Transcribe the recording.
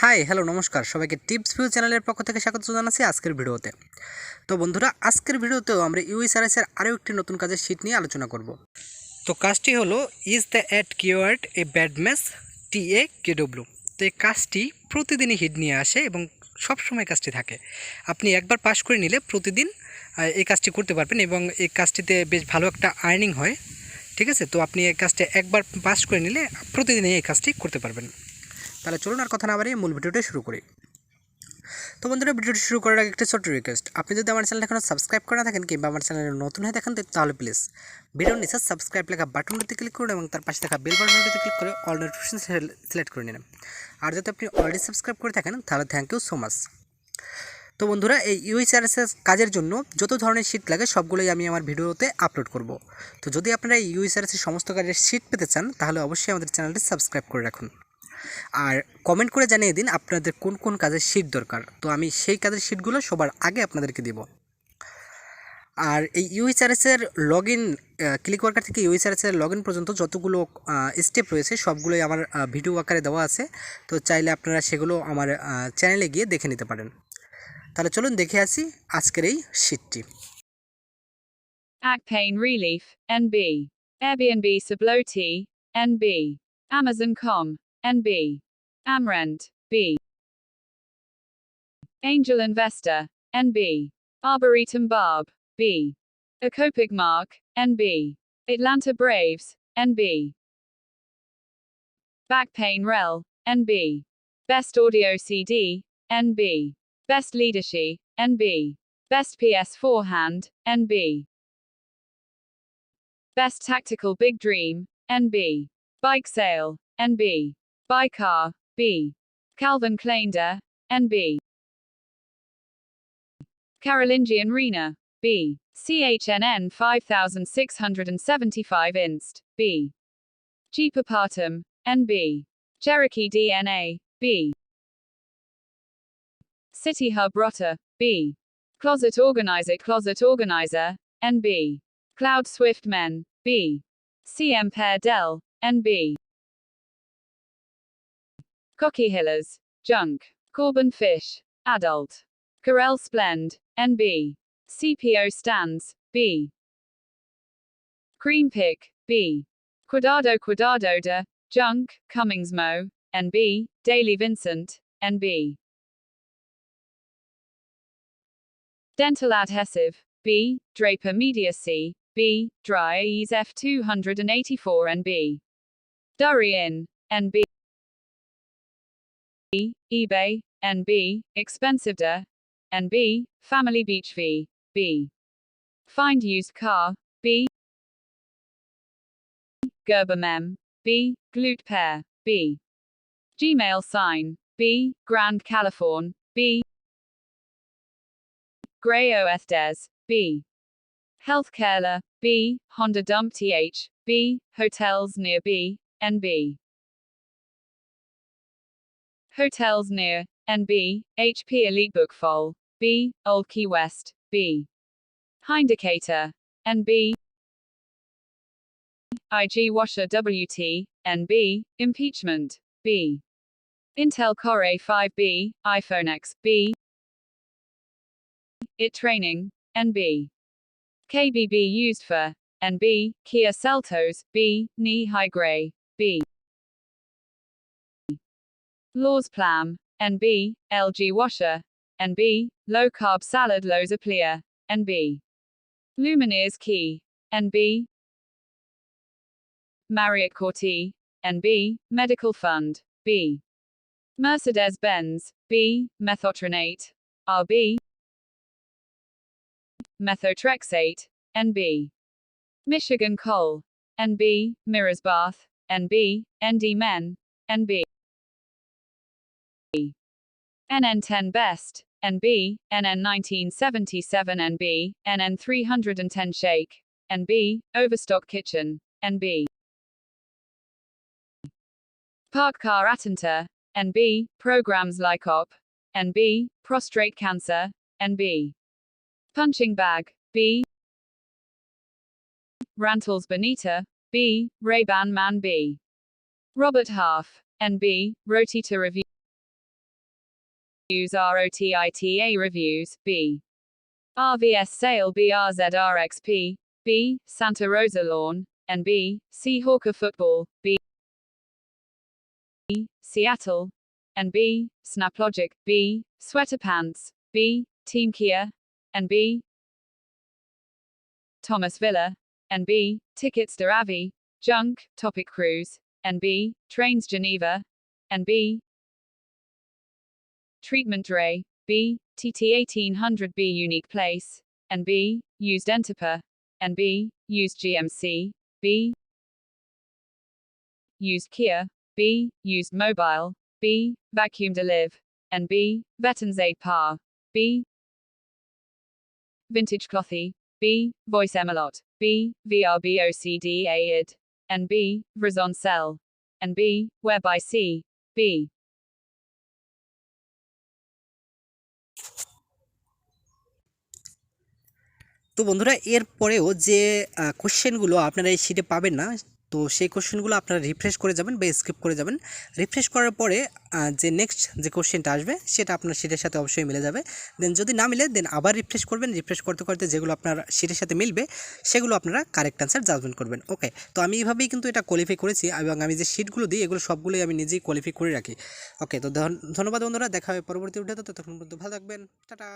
Hi hello নমস্কার সবাইকে tips view চ্যানেলের পক্ষ থেকে স্বাগত জানাচ্ছি আজকের ভিডিওতে। তো বন্ধুরা, আজকের ভিডিওতেও আমরা ইউএসআরএস এর আরও একটি নতুন কাজের শীট নিয়ে আলোচনা করব। তো কাজটি হলো is the add keyword a bad match TAKW। তো এই কাজটি প্রতিদিনই হিট নিয়ে আসে এবং সবসময় কাজটি থাকে। আপনি একবার পাস করে নিলে প্রতিদিন এই কাজটি করতে পারবেন এবং এই কাজটিতে বেশ ভালো একটা আর্নিং হয়। ঠিক আছে, তো আপনি এই কাজটি একবার পাস করে নিলে প্রতিদিনই এই কাজটি করতে পারবেন। তাহলে চলুন আর কথা না বাড়িয়ে মূল ভিডিওটা শুরু করি। তো বন্ধুরা, ভিডিওটি শুরু করার আগে একটা ছোট্ট রিকোয়েস্ট, আপনি যদি আমার চ্যানেল এখনও সাবস্ক্রাইব করে না থাকেন কিংবা আমার চ্যানেলে নতুন হয়ে থাকেন তাহলে প্লিজ ভিডিওর নিচে সাবস্ক্রাইব লেখা বাটনটিতে ক্লিক করুন এবং তার পাশে থাকা বেল বাটনটিতে ক্লিক করে অল নোটিফিকেশন সিলেক্ট করে নিন। আর যদি আপনি অলরেডি সাবস্ক্রাইব করে থাকেন তাহলে থ্যাংক ইউ সো মাচ। তো বন্ধুরা, এই ইউএসআরএস কাজের জন্য যত ধরনের শিট লাগে সবগুলোই আমি আমার ভিডিওতে আপলোড করব। তো যদি আপনারা এই ইউএসআরএস এর সমস্ত কাজের শিট পেতে চান তাহলে অবশ্যই আমাদের চ্যানেলটি সাবস্ক্রাইব করে রাখুন। আর কমেন্ট করে জানিয়ে দিন আপনাদের কোন কোন কাজের শিট দরকার, তো আমি সেই কাজের শিটগুলো সবার আগে আপনাদেরকে দেব। আর এই ইউএসআরএস এর লগ ইন ক্লিক ওয়ার্কার থেকে ইউএসআরএস এর লগ ইন পর্যন্ত যতগুলো স্টেপ রয়েছে সবগুলোই আমার ভিডিও আকারে দেওয়া আছে। তো চাইলে আপনারা সেগুলো আমার চ্যানেলে গিয়ে দেখে নিতে পারেন। তাহলে চলুন দেখে আসি আজকের এই শিটটি। Ag pain relief, NB. Airbnb Subloti, NB. Amazon.com, NB. Amrent, B. Angel Investor, NB. Arboretum Barb, B. Acopic Mark, NB. Atlanta Braves, NB. Back Pain Rel, NB. Best Audio CD, NB. Best Leadership, NB. Best PS4 Hand, NB. Best Tactical Big Dream, NB. Bike Sale, NB. Buy Car, B. Calvin Kleinder, NB. Carolingian Rena, B. CHNN 5675 Inst, B. Jeepapartum, NB. Cherokee DNA, B. City Hub Rotter, B. Closet Organizer, NB. Cloud Swift Men, B. CM Pair Dell, NB. Cocky Hillers, Junk. Corbin Fish, Adult. Corel Splend, NB. CPO Stands, B. Cream Pick, B. Cuidado de, Junk, Cummings Mo, NB. Daily Vincent, NB. Dental Adhesive, B. Draper Media C, B. Dry Ease F284 NB. Durian, NB. eBay, NB. Expensivder, NB. Family Beach V, B. Find Used Car, B. Gerber Mem, B. Glute Pair, B. Gmail Sign, B. Grand Californ, B. Gray OS Des, B. Healthcare, B. Honda Dump TH, B. Hotels near B, NB. Hotels near, NB. HP Elite Book Fol, B. Old Key West, B. Hindicator, NB. IG Washer WT, NB. Impeachment, B. Intel Core 5B, iPhone X, B. IT Training, NB. KBB used for, NB. Kia Seltos, B. Knee High Gray, B. Laws Plam, NB. LG Washer, NB. Low Carb Salad Lows Aplia, NB. Lumineers Key, NB. Marriott Corti, NB. Medical Fund, B. Mercedes-Benz, B. Methotronate, RB. Methotrexate, NB. Michigan Coal, NB. Mirrors Bath, NB. ND Men, NB. NN10 Best, NB. NN 1977 NB. NN 310 Shake, NB. Overstock Kitchen, NB. Park Car Attenter, NB. Programs like OP, NB. Prostrate Cancer, NB. Punching Bag, B. Rantals Bonita, B. Ray-Ban Man B. Robert Half, NB. Roti to Review. ROTITA reviews, B. RVS sale BRZRXP, B. Santa Rosa lawn, and B. Seahawker football, B. Seattle, and B. Snaplogic, B. Sweater pants, B. Team Kia, and B. Thomas Villa, and B. Tickets to Ravi, Junk, Topic Cruise, and B. Trains Geneva, and B. Treatment Dre, B. TT 1800B Unique Place, and B. Used Entipa, and B. Used GMC, B. Used Kia, B. Used Mobile, B. Vacuum Deliv, and B. Veterans Aid Par, B. Vintage Clothy, B. Voice Emelot, B. VRBOCD AID, and B. Razon Cell, and B. Whereby C, B. তো বন্ধুরা এর পরেও যে কোশ্চেনগুলো আপনারা এই শিটে পাবেন না, তো সেই কোশ্চেনগুলো আপনারা রিফ্রেশ করে যাবেন বা স্কিপ করে যাবেন। রিফ্রেশ করার পরে যে নেক্সট যে কোশ্চেনটা আসবে সেটা আপনার শিটের সাথে অবশ্যই মিলে যাবে। দেন যদি না মিলে দেন আবার রিফ্রেশ করবেন। রিফ্রেশ করতে করতে যেগুলো আপনার শিটের সাথে মিলবে সেগুলো আপনারা কারেক্ট অ্যান্সার জাজমেন্ট করবেন। ওকে, তো আমি এইভাবেই কিন্তু এটা কোয়ালিফাই করেছি এবং আমি যে শিটগুলো দিই এগুলো সবগুলোই আমি নিজেই কোয়ালিফাই করে রাখি। ওকে, তো ধন্যবাদ বন্ধুরা, দেখা হবে পরবর্তী ভিডিওতে। ততক্ষণ পর্যন্ত ভালো থাকবেন, টাটা।